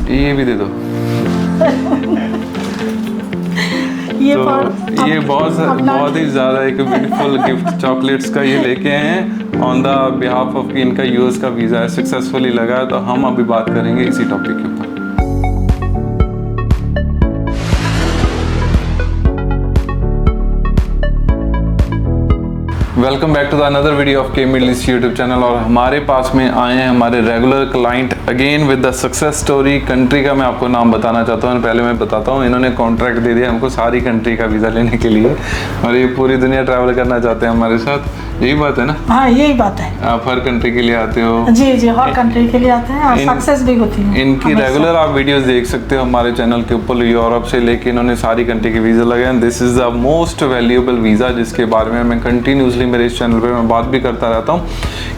ये भी दे दो। ये बहुत ही ज़्यादा एक ब्यूटीफुल गिफ्ट चॉकलेट्स का ये लेके आए हैं ऑन द बिहाफ ऑफ कि इनका यूएस का वीज़ा है सक्सेसफुली लगा है। तो हम अभी बात करेंगे इसी टॉपिक के ऊपर। Welcome back to the another video of के मिडल ईस्ट यूट्यूब चैनल। और हमारे पास में आए हैं हमारे regular client again with the success story. Country का मैं आपको नाम बताना चाहता हूँ। पहले मैं बताता हूँ, इन्होंने कॉन्ट्रैक्ट दे दिया हमको सारी कंट्री का वीज़ा लेने के लिए और ये पूरी दुनिया ट्रैवल करना चाहते हैं हमारे साथ। यही बात है ना? हाँ, यही बात है। आप हर कंट्री के लिए आते हो? जी जी, हर कंट्री के लिए आते हैं और सक्सेस भी होती है। इनकी रेगुलर आप वीडियोस देख सकते हो हमारे चैनल के ऊपर। यूरोप से लेके इन्होंने सारी कंट्री के वीज़ा लगे हैं। This is the most valuable visa जिसके बारे में मैं कंटिन्यूसली मेरे इस चैनल पे मैं बात भी करता रहता हूँ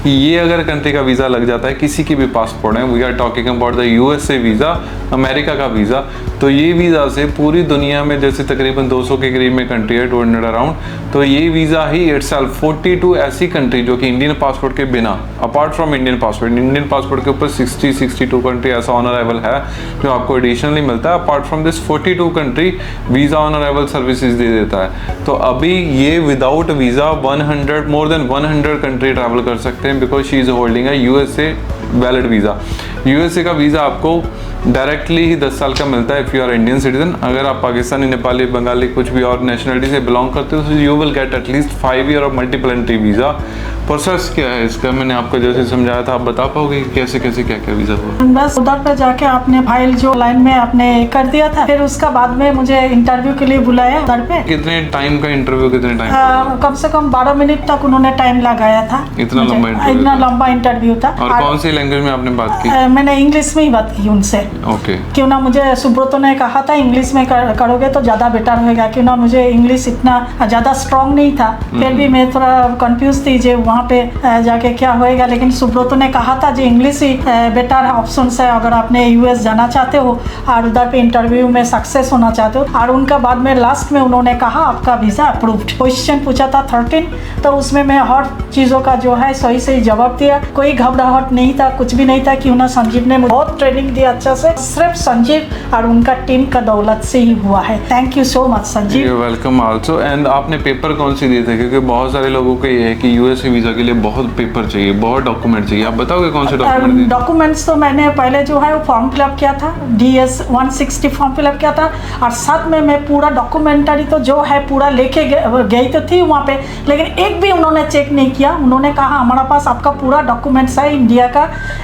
कि ये अगर कंट्री का वीज़ा लग जाता है, किसी की भी पासपोर्ट है, we are talking about the USA visa, America का वीज़ा, तो ये वीज़ा से पूरी दुनिया में जैसे तकरीबन 200 के करीब में कंट्री है, 200 अराउंड, तो ये वीज़ा ही इटसेल्फ 42 ऐसी कंट्री जो कि इंडियन पासपोर्ट के बिना, अपार्ट फ्रॉम इंडियन पासपोर्ट के ऊपर 62 कंट्री ऐसा ऑन अराइवल है जो आपको एडिशनली मिलता है। Apart from this 42 country visa on arrival services दे देता है। तो अभी ये without visa more than 100 country travel कर सकते हैं because she is holding a USA valid visa. USA का वीज़ा आपको डायरेक्टली ही 10 साल का मिलता है if you are Indian citizen. अगर आप पाकिस्तानी, नेपाली, बंगाली कुछ भी और नेशनलिटी से बिलोंग करते हो तो you will get at least 5 year of multiple entry visa. Process क्या है इसका, मैंने आपको जैसे समझाया था, आप बता पाओगे कि कैसे कैसे क्या क्या वीज़ा हुआ? बस उधर पे जाके आपने फाइल जो लाइन में आपने कर दिया था, फिर उसका बाद में मुझे इंटरव्यू के लिए बुलाया उधर पे। कितने टाइम का इंटरव्यू, कितने टाइम? कम से कम 12 मिनट तक उन्होंने टाइम लगाया था। इतना लंबा इंटरव्यू था। और कौन सी लैंग्वेज में आपने बात की? मैंने इंग्लिश में ही बात की उनसे। ओके। क्यों ना, मुझे सुब्रतो ने कहा था इंग्लिश में करोगे तो ज़्यादा बेटर होगा। क्यों ना, मुझे इंग्लिश इतना ज़्यादा स्ट्रॉन्ग नहीं था, फिर भी मैं थोड़ा कंफ्यूज थी जो वहाँ पे जाके क्या होएगा। लेकिन सुब्रतो ने कहा था जो इंग्लिश ही बेटर ऑप्शन है अगर आपने यूएस जाना चाहते हो और उधर पे इंटरव्यू में सक्सेस होना चाहते हो। और उनका बाद में लास्ट में उन्होंने कहा आपका वीज़ा अप्रूव्ड। क्वेश्चन पूछा था 13, तो उसमें मैं हर चीज़ों का जो है सही सही जवाब दिया। कोई घबराहट नहीं था, कुछ भी नहीं था। क्यों ना, संजीव ने मुझे बहुत ट्रेनिंग दिया अच्छा से। सिर्फ संजीव और उनका टीम का दौलत से ही हुआ है। Thank you so much Sanjeev. You welcome also. And आपने पेपर कौन से दिए थे? क्योंकि बहुत सारे लोगों को ये है कि यूएसए वीज़ा के लिए बहुत पेपर चाहिए, बहुत डॉक्यूमेंट चाहिए। आप बताओगे कौन से डॉक्यूमेंट दिए? डॉक्यूमेंट्स तो मैंने पहले जो है वो फॉर्म फिलअप किया था, DS 160 फॉर्म फिलअप किया था। और साथ में मैं पूरा डॉक्यूमेंटरी तो जो है पूरा लेके गई तो थी वहाँ पे, लेकिन एक भी उन्होंने चेक नहीं किया। उन्होंने कहा हमारा पास आपका पूरा डॉक्यूमेंट्स है इंडिया का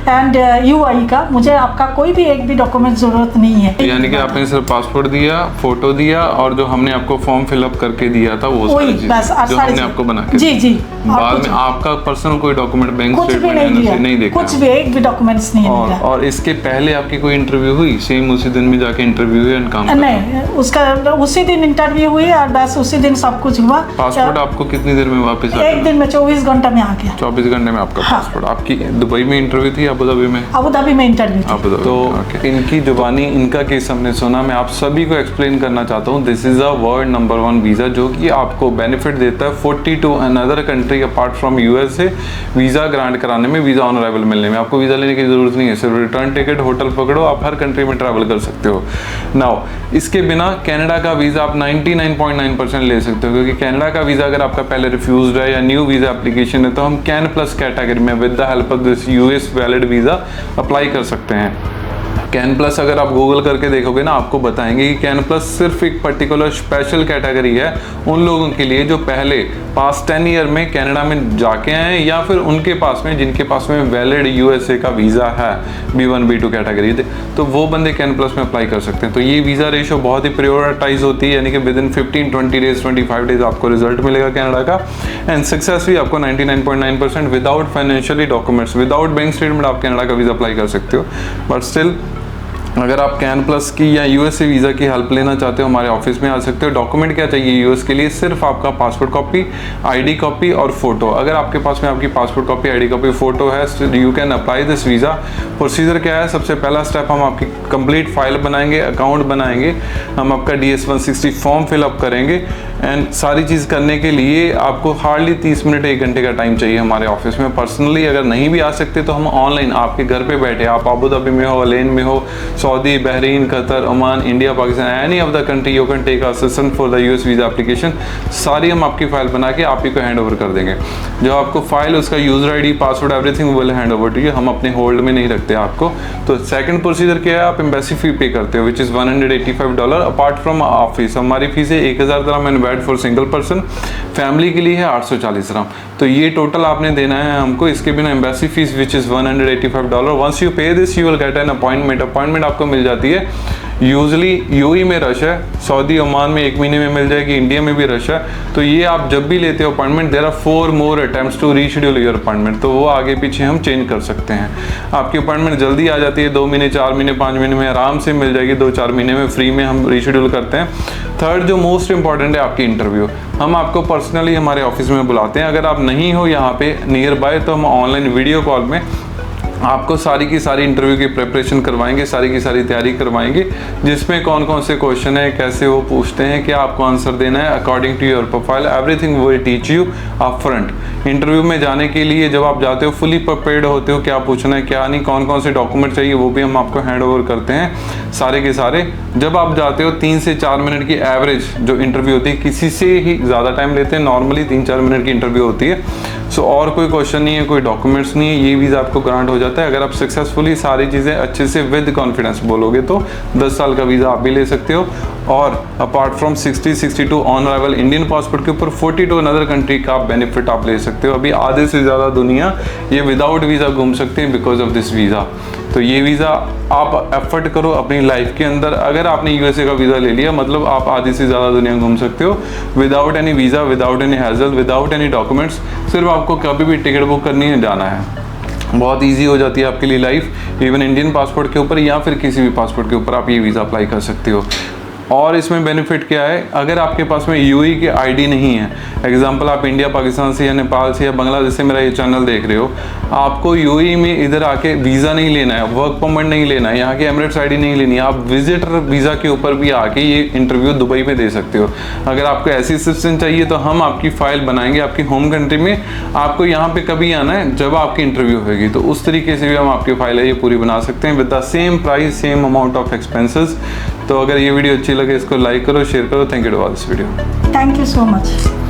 एंड UAE का, मुझे आपका कोई भी एक भी डॉक्यूमेंट जरूरत नहीं है। यानी कि आपने सिर्फ पासपोर्ट दिया, फोटो दिया और जो हमने आपको फॉर्म फिलअप करके दिया था वो सारी चीजें जो हमने आपको बना के जी जी। बाद में आपका पर्सनल कोई डॉक्यूमेंट, बैंक स्टेटमेंट नहीं देखा? कुछ भी, एक भी डॉक्यूमेंट्स नहीं दिया। और इसके पहले आपकी कोई इंटरव्यू हुई? सेम उसी दिन में जाके इंटरव्यू हुई एंड काम? नहीं, उसका उसी दिन इंटरव्यू हुई और बस उसी दिन सब कुछ हुआ। पासपोर्ट आपको कितनी देर में वापस आ गया? एक दिन में, 24 घंटे में आ गया। 24 घंटे में आपका पासपोर्ट। आपकी दुबई में इंटरव्यू थी, अबू धाबी में? अबू धाबी में इंटरव्यू थी। तो इनकी जुबानी, इनका केस हमने सुना। मैं आप सभी को एक्सप्लेन करना चाहता हूँ। This is a world number 1 visa जो कि आपको बेनिफिट देता है 42 another country apart from USA visa grant कराने में, वीज़ा ऑन अराइवल मिलने में। आपको वीज़ा लेने की ज़रूरत नहीं है, सिर्फ रिटर्न टिकट, होटल पकड़ो, आप हर कंट्री में ट्रैवल कर सकते हो। नाउ इसके बिना कनाडा का वीज़ा आप 99.9% ले सकते हो, क्योंकि कनाडा का वीज़ा अगर आपका पहले रिफ्यूज्ड है या न्यू वीज़ा एप्लीकेशन है तो हम कैन प्लस कैटेगरी में with the help of this US valid visa apply कर सकते हैं। कैन प्लस अगर आप गूगल करके देखोगे ना, आपको बताएंगे कि कैन प्लस सिर्फ एक पर्टिकुलर स्पेशल कैटेगरी है उन लोगों के लिए जो पहले पास्ट 10 ईयर में कनाडा में जाके आए या फिर उनके पास में जिनके पास में वैलिड यूएसए का वीज़ा है, B1 B2 कैटेगरी, तो वो बंदे कैन प्लस में अप्लाई कर सकते हैं। तो ये वीज़ा रेशो बहुत ही प्रायोरिटाइज होती है, यानी कि विद इन 15, 20 डेज, 25 डेज आपको रिजल्ट मिलेगा कनाडा का। एंड सक्सेस भी आपको 99.9% without financially documents, without bank statement आप कनाडा का वीज़ा अप्लाई कर सकते हो। बट स्टिल अगर आप कैन प्लस की या यूएसए वीज़ा की हेल्प लेना चाहते हो हमारे ऑफिस में आ सकते हो। डॉक्यूमेंट क्या चाहिए यूएस के लिए? सिर्फ आपका पासपोर्ट कॉपी, आईडी कॉपी और फोटो। अगर आपके पास में आपकी passport copy, ID copy, photo है, you can apply this visa. Procedure क्या है? सबसे पहला स्टेप, हम आपकी कंप्लीट फाइल बनाएंगे, अकाउंट बनाएंगे, हम आपका DS 160 फॉर्म फिलअप करेंगे एंड सारी चीज़ करने के लिए आपको हार्डली 30 मिनट 1 घंटे का टाइम चाहिए हमारे ऑफिस में। पर्सनली अगर नहीं भी आ सकते तो हम ऑनलाइन आपके घर पे बैठे, आप अबू धाबी में हो, अलेन में हो, Saudi, Bahrain, Qatar, Oman, India, Pakistan, any of the country you can take assistant for the US visa application. सारी हम आपकी फ़ाइल बना के आप ही को हैंड ओवर कर देंगे। जो आपको फ़ाइल, उसका user ID, password, everything will hand over to you. हम अपने होल्ड में नहीं रखते आपको। तो सेकंड प्रोसीजर क्या है, आप एम्बेसी फ़ी पे करते हो which is $185 apart from office. हमारी फ़ीस है 1000 दिरहम and VAT for single person, family के लिए है 840 दिरहम। तो ये टोटल आपने देना है हमको। इसके बिना embassy fees which is $185। Once you pay this you will get an appointment आपको मिल जाती है। यूजली यूएई में रश है, सऊदी, ओमान में 1 महीने में मिल जाएगी, इंडिया में भी रश है। तो ये आप जब भी लेते हो appointment, there are 4 more attempts to reschedule your appointment. तो वो आगे पीछे हम चेंज कर सकते हैं। आपकी अपॉइंटमेंट जल्दी आ जाती है, 2 महीने, 4 महीने, 5 महीने में आराम से मिल जाएगी। 2-4 महीने में फ्री में हम रीशेड्यूल करते हैं। थर्ड जो मोस्ट इंपॉर्टेंट है, आपकी इंटरव्यू। हम आपको पर्सनली हमारे ऑफिस में बुलाते हैं। अगर आप नहीं हो यहाँ पे नियर बाय, तो हम ऑनलाइन वीडियो कॉल में आपको सारी की सारी इंटरव्यू की प्रिपरेशन करवाएंगे, सारी की सारी तैयारी करवाएंगे, जिसमें कौन कौन से क्वेश्चन है, कैसे वो पूछते हैं, क्या आपको आंसर देना है according to your profile, everything will teach you up front. Interview में जाने के लिए जब आप जाते हो फुली प्रिपेयर्ड होते हो, क्या पूछना है क्या नहीं, कौन कौन से डॉक्यूमेंट चाहिए, वो भी हम आपको हैंड ओवर करते हैं सारे के सारे। जब आप जाते हो 3 से 4 मिनट की एवरेज जो इंटरव्यू होती है, किसी से ही ज़्यादा टाइम लेते हैं, नॉर्मली 3-4 मिनट की इंटरव्यू होती है। सो और कोई क्वेश्चन नहीं है, कोई डॉक्यूमेंट्स नहीं है, ये वीज़ा आपको ग्रांट हो जाता है। अगर आप सक्सेसफुली सारी चीज़ें अच्छे से विद कॉन्फिडेंस बोलोगे तो 10 साल का वीज़ा आप भी ले सकते हो। और apart from 60-62 on arrival Indian passport के ऊपर 42 अनदर कंट्री का बेनिफिट आप ले सकते हो। अभी आधे से ज़्यादा दुनिया ये विदाउट वीज़ा घूम सकते हैं बिकॉज ऑफ दिस वीज़ा। तो ये वीज़ा आप एफर्ट करो अपनी लाइफ के अंदर। अगर आपने यूएसए का वीज़ा ले लिया, मतलब आप आधी से ज़्यादा दुनिया घूम सकते हो without any visa, without any hassle, without any documents. सिर्फ आपको कभी भी टिकट बुक करनी है, जाना है। बहुत इजी हो जाती है आपके लिए लाइफ। इवन इंडियन पासपोर्ट के ऊपर या फिर किसी भी पासपोर्ट के ऊपर आप ये वीज़ा अप्लाई कर सकते हो। और इसमें बेनिफिट क्या है, अगर आपके पास में यूएई के आईडी नहीं है, एग्जांपल आप इंडिया, पाकिस्तान से या नेपाल से या बांग्लादेश से मेरा ये चैनल देख रहे हो, आपको यूएई में इधर आके वीज़ा नहीं लेना है, वर्क परमिट नहीं लेना है, यहाँ की एमिरेट्स आईडी नहीं लेनी है, आप विजिटर वीज़ा के ऊपर भी आके ये इंटरव्यू दुबई में दे सकते हो। अगर आपको ऐसी असिस्टेंट चाहिए तो हम आपकी फ़ाइल बनाएंगे आपकी होम कंट्री में। आपको यहाँ पर कभी आना है जब आपकी इंटरव्यू होगी, तो उस तरीके से भी हम आपकी फ़ाइल है ये पूरी बना सकते हैं with the same price, same amount of expenses. तो अगर ये वीडियो अच्छी लगे, इसको लाइक करो, शेयर करो। Thank you to all this video. Thank you so much.